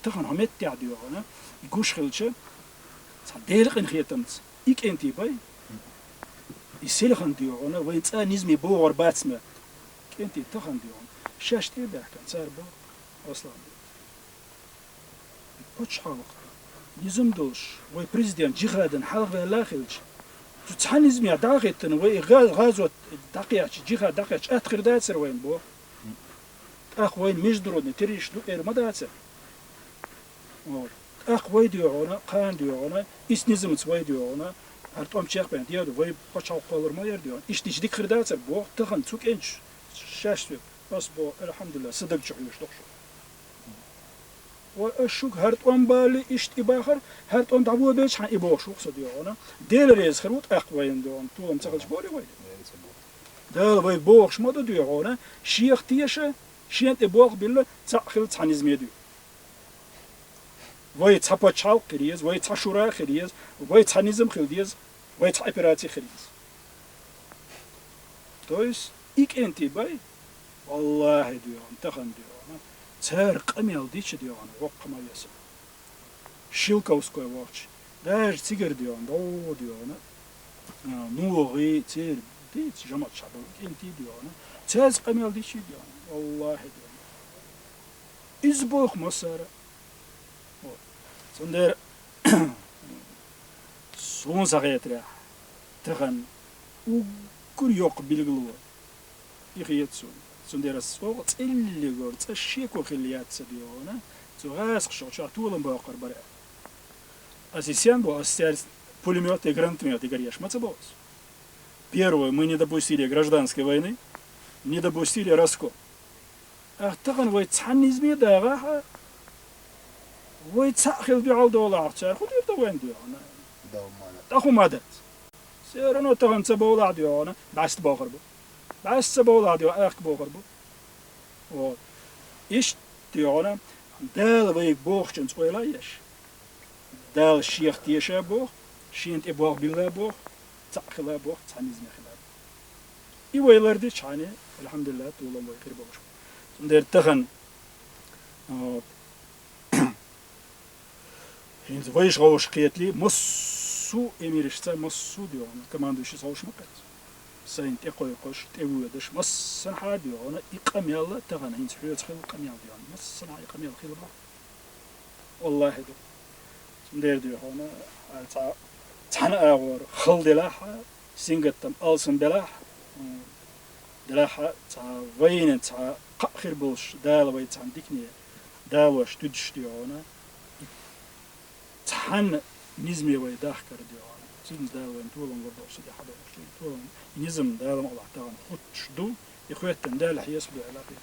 تخن همت تعدي أنا يقوش خلشة صديق إن خيتمت إك أنتي باي يسيلخن ديونا وين تا نزمي بوغر باتسمه أنتي تخن ديون شاش تبع كان صار بو أصلا بتش حلق نزم دوش وي بريزيدنت جهادن حلق ولا خلش تتحن نزمي داغتن وي غازو دقيقة جهاد دقيقة أتخر داتسر وين بو أخ وين مجدرون تريش دو إير ما داتسر أخ وي ديونا قان ديونا إس نزمت وي ديونا هرتوم شيخ بين ديالو وي بتشاو قولر ما يرديون إيش تيجي خرداتر بو تخن توك إنش شاش بس بو الحمد لله صدق شحيوش دخشو وأشوك هرتوم بالي إيش إباخر هرتوم دعوة بيش حن إبوش وقصد ديونا ديل ريز خروت أخ وين ديون طولم تخلش بوري وين ديل وي بوخش ما ديونا شيخ تيشة شينت إبوخ بالله تأخل تحنيزمي ديو وي تحبا تشاو خريز وي تحشورا خريز وي تحنيزم خريز وي تحبراتي خريز تويس إك أنتي باي والله ديون تخن ديون تار قميل ديش ديون وقما يسم شيلكوسكوي واتش داج تيجر ديون دو ديون نوغي تير ديت جماعة شعبو أنتي ديون تاز قميل ديش ديون والله ديون إزبوخ مسارة سندر سون ساقيترا تخن وكل يوق بيلغلو يخيتسون سندر السوق اللي قلت الشيكو خليات سديونا تغاس خشوع شاتولن باقر برا أساسيان بو أساس пулемет и гранатомет и горешь мацабос. Первое, мы не допустили гражданской войны, не допустили раскол. Ах, так он войцанизме дага. ويتساخذ بعود ولا عرشة خذ يبدأ ديونا تأخو مادت سيرنا تغن سبولا ديونا بعست بوخربو بعست سبولا ديونا أخ بوخربو و إيش ديونا دال ويك بوخ جنس ولا يش دال شيخ تيشا بوخ شينت إبوخ بالله بوخ تأخلا بوخ تعنيز مخلا يويلردي شاني الحمد لله طول الله يخير بوخ ندير تغن Şimdi vayış gavş kıyetli masu emirişte masu diyor ona komanduşu savuşmak et. Sayın tekoy koş tevuyadış massan ha diyor ona ikamyalla tağana hint hüyet xil kamyal diyor ona massan ha ikamyal xil ba. Vallahi diyor. Şimdi diyor ona ta tana ağır xil dilah singattam alsın dilah dilah ta vaynen ta qahir bulş dal vay ta dikni davaş tüdüş diyor ona تحن نزمي ويداخ كرديوان زين داون تولن برضو صدي حدا تولن نزم داون الله تعالى خد شدو يخوت دال حيس بعلاقة